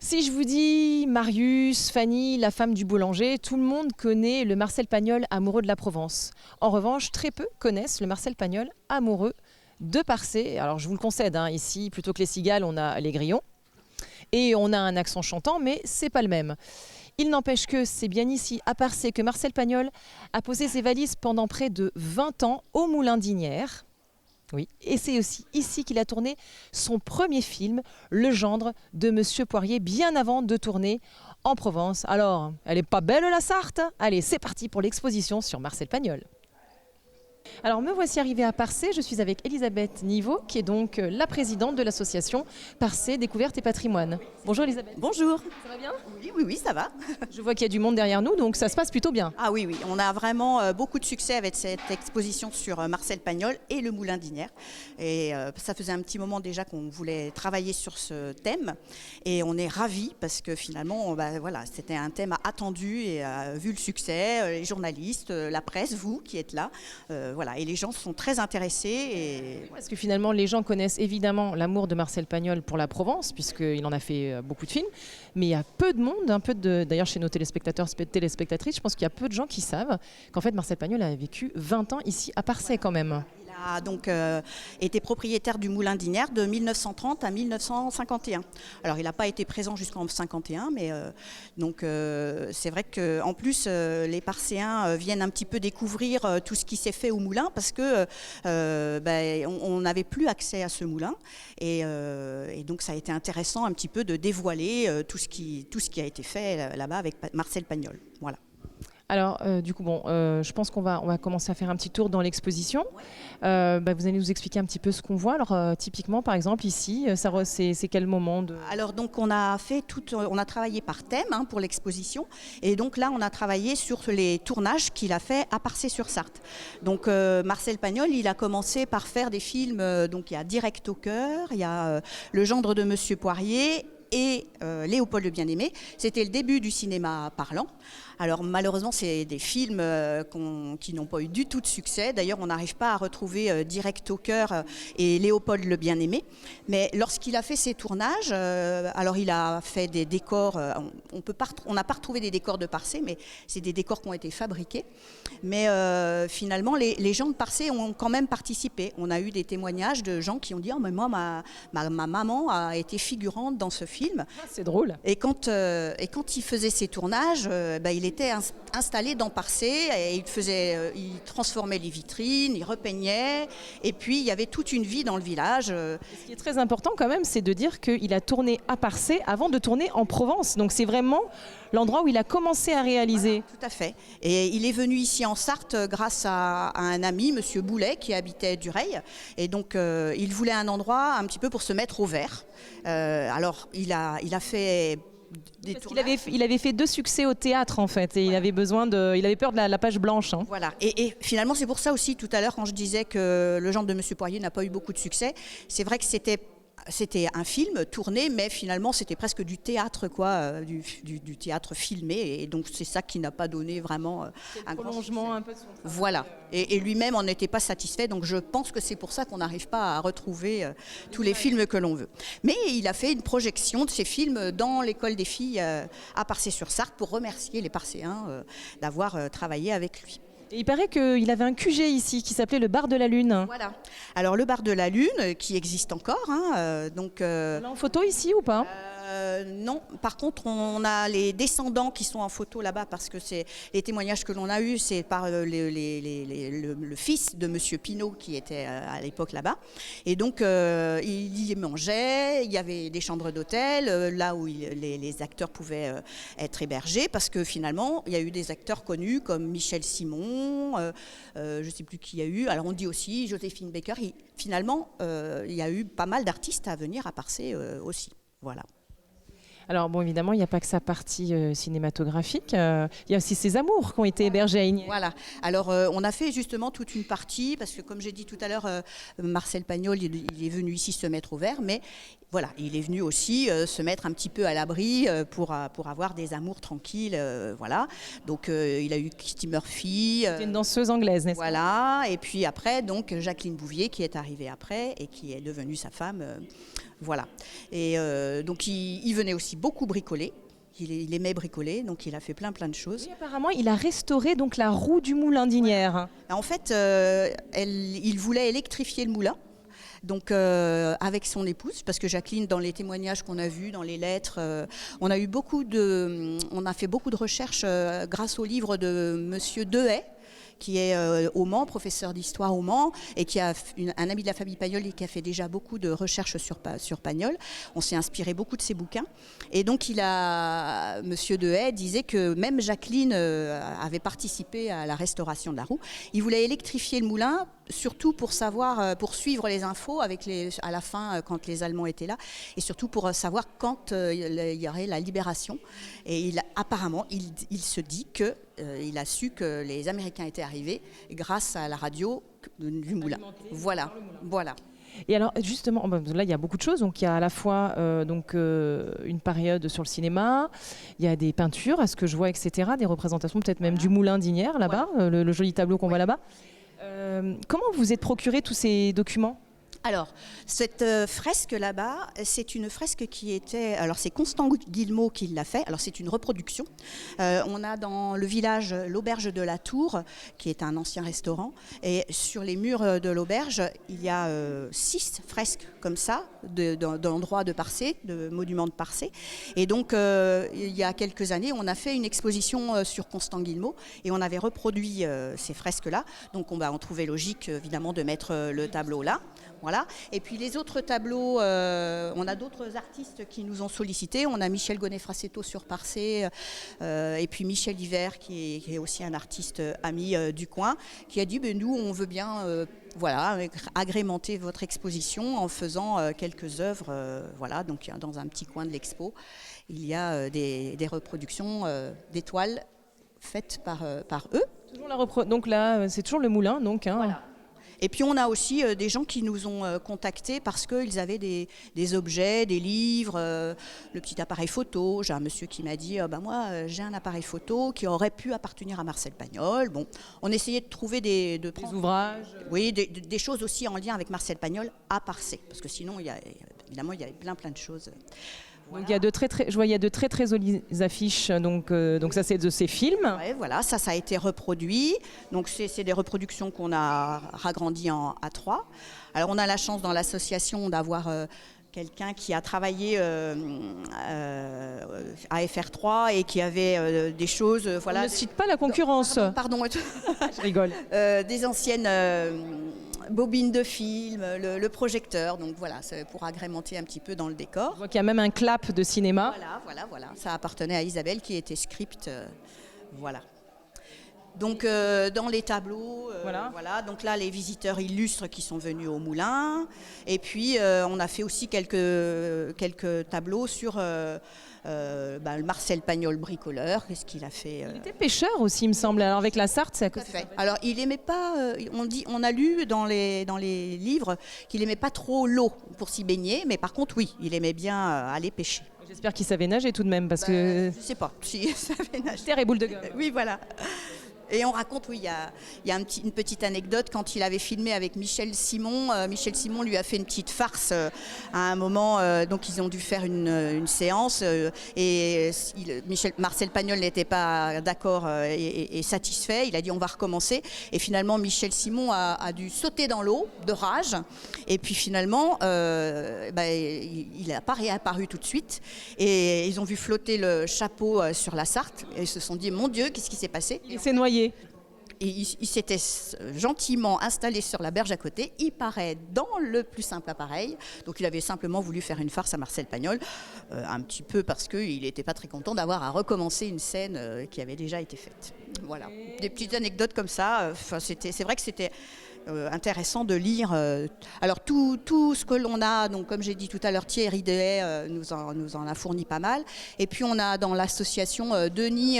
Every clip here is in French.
Si je vous dis Marius, Fanny, la femme du boulanger, tout le monde connaît le Marcel Pagnol amoureux de la Provence. En revanche, très peu connaissent le Marcel Pagnol amoureux de Parcé. Alors je vous le concède, hein, ici, plutôt que les cigales, on a les grillons. Et on a un accent chantant, mais c'est pas le même. Il n'empêche que c'est bien ici, à Parcé, que Marcel Pagnol a posé ses valises pendant près de 20 ans au Moulin d'Isnières. Oui, et c'est aussi ici qu'il a tourné son premier film, Le gendre de Monsieur Poirier, bien avant de tourner en Provence. Alors, elle est pas belle la Sarthe? Allez, c'est parti pour l'exposition sur Marcel Pagnol. Alors me voici arrivée à Parcé, je suis avec Elisabeth Niveau, qui est donc la présidente de l'association Parcé Découverte et Patrimoine. Bonjour Elisabeth. Bonjour. Ça va bien? Oui, ça va. Je vois qu'il y a du monde derrière nous, donc ça se passe plutôt bien. Ah oui, on a vraiment beaucoup de succès avec cette exposition sur Marcel Pagnol et le Moulin d'Isnières. Et ça faisait un petit moment déjà qu'on voulait travailler sur ce thème. Et on est ravis parce que finalement, voilà, c'était un thème attendu et vu le succès, les journalistes, la presse, vous qui êtes là, voilà. Et les gens sont très intéressés. Et... Parce que finalement, les gens connaissent évidemment l'amour de Marcel Pagnol pour la Provence, puisqu'il en a fait beaucoup de films. Mais il y a peu de monde, d'ailleurs chez nos téléspectateurs, téléspectatrices, je pense qu'il y a peu de gens qui savent qu'en fait Marcel Pagnol a vécu 20 ans ici à Parcé quand même. Il a donc été propriétaire du Moulin d'Isnières de 1930 à 1951. Alors il n'a pas été présent jusqu'en 1951, mais donc c'est vrai qu'en plus les Parcéens viennent un petit peu découvrir tout ce qui s'est fait au moulin parce que on n'avait plus accès à ce moulin et donc ça a été intéressant un petit peu de dévoiler tout ce qui a été fait là-bas avec Marcel Pagnol. Voilà. Alors, du coup, je pense qu'on va commencer à faire un petit tour dans l'exposition. Vous allez nous expliquer un petit peu ce qu'on voit. Alors, typiquement, par exemple, ici, c'est quel moment de... Alors, donc, on a travaillé par thème pour l'exposition. Et donc là, on a travaillé sur les tournages qu'il a fait à Parcé-sur-Sarthe. Donc, Marcel Pagnol, il a commencé par faire des films. Donc, il y a Direct au cœur, il y a Le gendre de Monsieur Poirier et Léopold le Bien-Aimé. C'était le début du cinéma parlant. Alors malheureusement, c'est des films qui n'ont pas eu du tout de succès. D'ailleurs, on n'arrive pas à retrouver Direct au cœur et Léopold le Bien-Aimé. Mais lorsqu'il a fait ses tournages, alors il a fait des décors. On n'a pas retrouvé des décors de Parcé, mais c'est des décors qui ont été fabriqués. Mais finalement, les gens de Parcé ont quand même participé. On a eu des témoignages de gens qui ont dit « Oh, mais moi, ma maman a été figurante dans ce film. » C'est drôle. Et quand il faisait ses tournages, il était installé dans Parcé et il transformait les vitrines, il repeignait et puis il y avait toute une vie dans le village. Ce qui est très important quand même, c'est de dire qu'il a tourné à Parcé avant de tourner en Provence. Donc c'est vraiment l'endroit où il a commencé à réaliser. Voilà, tout à fait. Et il est venu ici en Sarthe grâce à un ami, Monsieur Boulet, qui habitait Dureil. Et donc il voulait un endroit un petit peu pour se mettre au vert. Alors il a fait... Il avait fait 2 succès au théâtre en fait et il avait peur de la page blanche. Hein. Voilà, et finalement c'est pour ça aussi tout à l'heure quand je disais que Le gendre de Monsieur Poirier n'a pas eu beaucoup de succès, c'est vrai que c'était un film tourné, mais finalement c'était presque du théâtre, du théâtre filmé, et donc c'est ça qui n'a pas donné vraiment un prolongement un peu de son travail. Voilà, et lui-même en était pas satisfait, donc je pense que c'est pour ça qu'on n'arrive pas à retrouver tous les films que l'on veut. Mais il a fait une projection de ces films dans l'école des filles à Parcé-sur-Sarthe pour remercier les Parcéens d'avoir travaillé avec lui. Et il paraît qu'il avait un QG ici qui s'appelait le Bar de la Lune. Voilà. Alors le Bar de la Lune qui existe encore. On l'a en photo ici ou pas? Non, par contre on a les descendants qui sont en photo là-bas parce que c'est les témoignages que l'on a eus, c'est par le fils de Monsieur Pinault qui était à l'époque là-bas, et donc il y mangeait, il y avait des chambres d'hôtel là où les acteurs pouvaient être hébergés, parce que finalement il y a eu des acteurs connus comme Michel Simon, je ne sais plus qui il y a eu, alors on dit aussi Joséphine Baker, finalement il y a eu pas mal d'artistes à venir à Parcé aussi, voilà. Alors bon, évidemment, il n'y a pas que sa partie cinématographique, il y a aussi ses amours qui ont été hébergés à Isnières. Voilà, alors on a fait justement toute une partie, parce que comme j'ai dit tout à l'heure, Marcel Pagnol, il est venu ici se mettre au vert, mais voilà, il est venu aussi se mettre un petit peu à l'abri pour avoir des amours tranquilles, voilà. Donc il a eu Kitty Murphy. C'était une danseuse anglaise, n'est-ce pas? Voilà, et puis après, donc Jacqueline Bouvier qui est arrivée après et qui est devenue sa femme, voilà. Et donc il venait aussi beaucoup bricolé. Il aimait bricoler, donc il a fait plein de choses. Oui, apparemment, il a restauré donc la roue du moulin d'Inières. En fait, il voulait électrifier le moulin. Donc avec son épouse, parce que Jacqueline, dans les témoignages qu'on a vus, dans les lettres, on a fait beaucoup de recherches grâce au livre de Monsieur Dehaye, qui est au Mans, professeur d'histoire au Mans, et qui a un ami de la famille Pagnol et qui a fait déjà beaucoup de recherches sur Pagnol. On s'est inspiré beaucoup de ses bouquins. Et donc Monsieur Dehaye disait que même Jacqueline avait participé à la restauration de la roue. Il voulait électrifier le moulin, surtout pour savoir, pour suivre les infos à la fin, quand les Allemands étaient là, et surtout pour savoir quand il y aurait la libération. Et apparemment, il se dit que il a su que les Américains étaient arrivés grâce à la radio du moulin. Voilà. Et alors justement, là il y a beaucoup de choses. Donc il y a à la fois une période sur le cinéma, il y a des peintures, à ce que je vois, etc. Des représentations peut-être même du moulin d'Inières là-bas, le joli tableau qu'on voit là-bas. Comment vous êtes procuré tous ces documents ? Alors, cette fresque là-bas, c'est une fresque qui était... Alors, c'est Constant Guillemot qui l'a fait. Alors, c'est une reproduction. On a dans le village l'auberge de la Tour, qui est un ancien restaurant. Et sur les murs de l'auberge, il y a 6 fresques comme ça, d'endroits de Parcé, de monuments de Parcé. Et donc, il y a quelques années, on a fait une exposition sur Constant Guillemot et on avait reproduit ces fresques-là. Donc, on trouvait logique, évidemment, de mettre le tableau là. Voilà. Et puis les autres tableaux, on a d'autres artistes qui nous ont sollicités. On a Michel Gonnet-Fracetto sur Parcé, et puis Michel Hiver, qui est aussi un artiste ami du coin, qui a dit nous, on veut bien agrémenter votre exposition en faisant quelques œuvres. Voilà. Donc dans un petit coin de l'expo, il y a des reproductions d'étoiles faites par eux. Donc là, c'est toujours le moulin. Donc, hein. Voilà. Et puis on a aussi des gens qui nous ont contactés parce qu'ils avaient des objets, des livres, le petit appareil photo. J'ai un monsieur qui m'a dit moi j'ai un appareil photo qui aurait pu appartenir à Marcel Pagnol. Bon, on essayait de trouver des ouvrages. Oui, des choses aussi en lien avec Marcel Pagnol à Parcé, parce que sinon évidemment il y avait plein de choses. Voilà. Donc il y a de très jolies affiches, donc ça c'est de ces films. Ouais, voilà, ça a été reproduit. Donc c'est des reproductions qu'on a ragrandies en A3. Alors on a la chance dans l'association d'avoir quelqu'un qui a travaillé à FR3 et qui avait des choses... voilà. On ne cite pas la concurrence. Pardon. Je rigole. Des anciennes... bobine de film, le projecteur, donc voilà, c'est pour agrémenter un petit peu dans le décor. Je vois qu'il y a même un clap de cinéma. Voilà, ça appartenait à Isabelle qui était script, voilà. Donc dans les tableaux, voilà, donc là les visiteurs illustres qui sont venus au moulin, et puis on a fait aussi quelques tableaux sur le Marcel Pagnol bricoleur, qu'est-ce qu'il a fait Il était pêcheur aussi, il me semble. Alors avec la Sarthe, c'est à côté. Alors il aimait pas. On a lu dans les livres qu'il aimait pas trop l'eau pour s'y baigner, mais par contre oui, il aimait bien aller pêcher. J'espère qu'il savait nager tout de même, parce que. Je sais pas s'il savait nager. Terre et boule de gomme. Oui, voilà. Et on raconte, oui, il y a une petite anecdote, quand il avait filmé avec Michel Simon. Michel Simon lui a fait une petite farce à un moment, donc ils ont dû faire une séance et Marcel Pagnol n'était pas d'accord et satisfait. Il a dit on va recommencer et finalement Michel Simon a dû sauter dans l'eau de rage et puis finalement il n'a pas réapparu tout de suite et ils ont vu flotter le chapeau sur la Sarthe et ils se sont dit mon Dieu, qu'est-ce qui s'est passé? Il s'est noyé. Et il s'était gentiment installé sur la berge à côté, il paraît dans le plus simple appareil. Donc il avait simplement voulu faire une farce à Marcel Pagnol, un petit peu parce qu'il n'était pas très content d'avoir à recommencer une scène qui avait déjà été faite. Voilà, des petites anecdotes comme ça. C'est vrai que c'était intéressant de lire. Alors tout ce que l'on a, donc comme j'ai dit tout à l'heure, Thierry Dehaye nous en a fourni pas mal. Et puis on a dans l'association Denis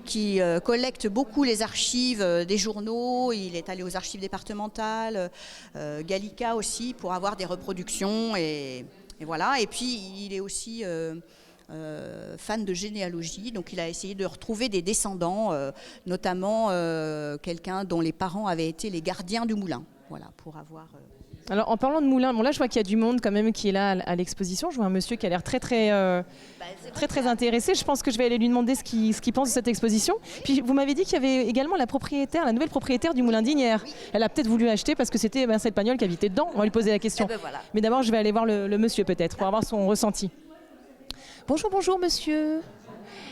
qui collecte beaucoup les archives des journaux. Il est allé aux archives départementales, Gallica aussi, pour avoir des reproductions et voilà. Et puis il est aussi fan de généalogie, donc il a essayé de retrouver des descendants, notamment quelqu'un dont les parents avaient été les gardiens du moulin, voilà, pour avoir... Alors en parlant de moulin, bon là je vois qu'il y a du monde quand même qui est là à l'exposition. Je vois un monsieur qui a l'air très intéressé. Je pense que je vais aller lui demander ce qu'il pense de cette exposition. Puis vous m'avez dit qu'il y avait également la nouvelle propriétaire du moulin d'Ignières. Elle a peut-être voulu acheter parce que c'était Marcel Pagnol qui habitait dedans. On va lui poser la question. Voilà. Mais d'abord je vais aller voir le monsieur peut-être pour avoir son ressenti. Bonjour monsieur.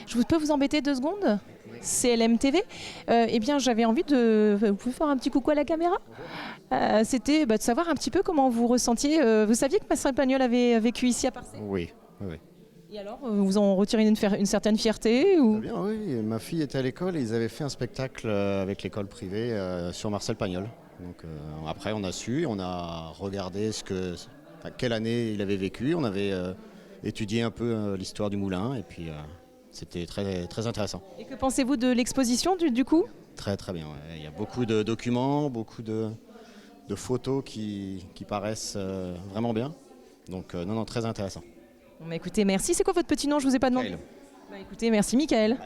Je peux vous embêter 2 secondes ? CLM TV. Eh bien, j'avais envie de... Vous pouvez faire un petit coucou à la caméra ? C'était de savoir un petit peu comment vous ressentiez. Vous saviez que Marcel Pagnol avait vécu ici à Parcé ? Oui. Et alors, vous en retirez une certaine fierté ou... Très bien, oui. Ma fille était à l'école et ils avaient fait un spectacle avec l'école privée sur Marcel Pagnol. Donc après, on a su, on a regardé quelle année il avait vécu. On avait étudié un peu l'histoire du moulin et puis c'était très, très intéressant. Et que pensez-vous de l'exposition du coup ? Très très bien. Ouais. Il y a beaucoup de documents, beaucoup de photos qui paraissent vraiment bien. Donc non, très intéressant. Bon, bah, écoutez, merci. C'est quoi votre petit nom ? Je vous ai pas demandé. Bah, écoutez, merci Michael.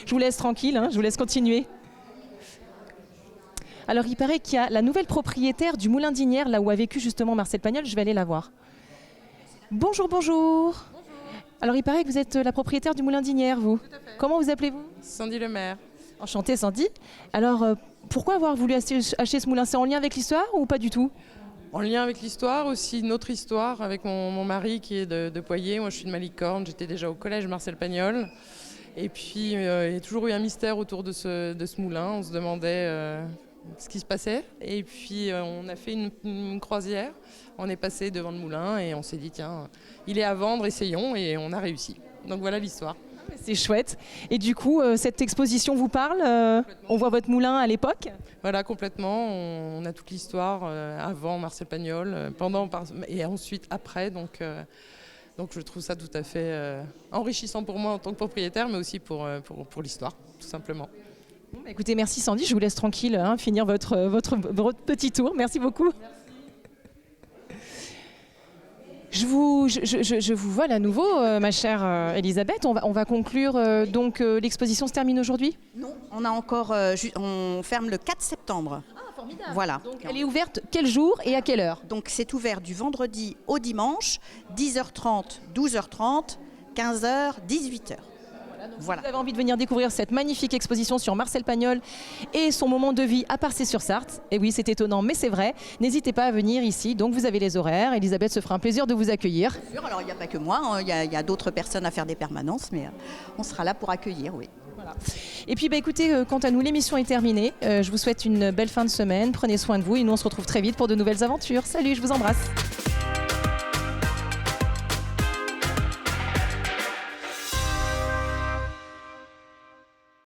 Je vous laisse tranquille, je vous laisse continuer. Alors il paraît qu'il y a la nouvelle propriétaire du moulin d'Ignières, là où a vécu justement Marcel Pagnol. Je vais aller la voir. Bonjour. Alors il paraît que vous êtes la propriétaire du moulin d'Ignières, vous. Tout à fait. Comment vous appelez-vous ? Sandy Lemaire. Enchantée Sandy. Alors pourquoi avoir voulu acheter ce moulin ? C'est en lien avec l'histoire ou pas du tout ? En lien avec l'histoire, aussi notre histoire avec mon mari qui est de Poitiers. Moi je suis de Malicorne, j'étais déjà au collège Marcel Pagnol. Et puis il y a toujours eu un mystère autour de ce moulin. On se demandait ce qui se passait. Et puis on a fait une croisière. On est passé devant le moulin et on s'est dit tiens, il est à vendre, essayons, et on a réussi. Donc voilà l'histoire. C'est chouette. Et du coup, cette exposition vous parle ? On voit votre moulin à l'époque ? Voilà, complètement. On a toute l'histoire avant Marcel Pagnol, pendant et ensuite après. Donc je trouve ça tout à fait enrichissant pour moi en tant que propriétaire, mais aussi pour l'histoire, tout simplement. Bon, bah, écoutez, merci Sandy. Je vous laisse tranquille finir votre petit tour. Merci beaucoup. Merci. Je vous vois à nouveau, ma chère Elisabeth. On va conclure. Donc l'exposition se termine aujourd'hui ? Non, on a encore... on ferme le 4 septembre. Ah, formidable. Voilà. Donc elle est ouverte quel jour et à quelle heure ? Donc c'est ouvert du vendredi au dimanche, 10h30, 12h30, 15h, 18h. Voilà. Vous avez envie de venir découvrir cette magnifique exposition sur Marcel Pagnol et son moment de vie à Parcé-sur-Sarthe. Et oui, c'est étonnant, mais c'est vrai. N'hésitez pas à venir ici. Donc vous avez les horaires. Elisabeth se fera un plaisir de vous accueillir. Bien sûr, alors il n'y a pas que moi, il y a d'autres personnes à faire des permanences, mais on sera là pour accueillir, oui. Voilà. Et puis écoutez, quant à nous, l'émission est terminée. Je vous souhaite une belle fin de semaine. Prenez soin de vous et nous on se retrouve très vite pour de nouvelles aventures. Salut, je vous embrasse.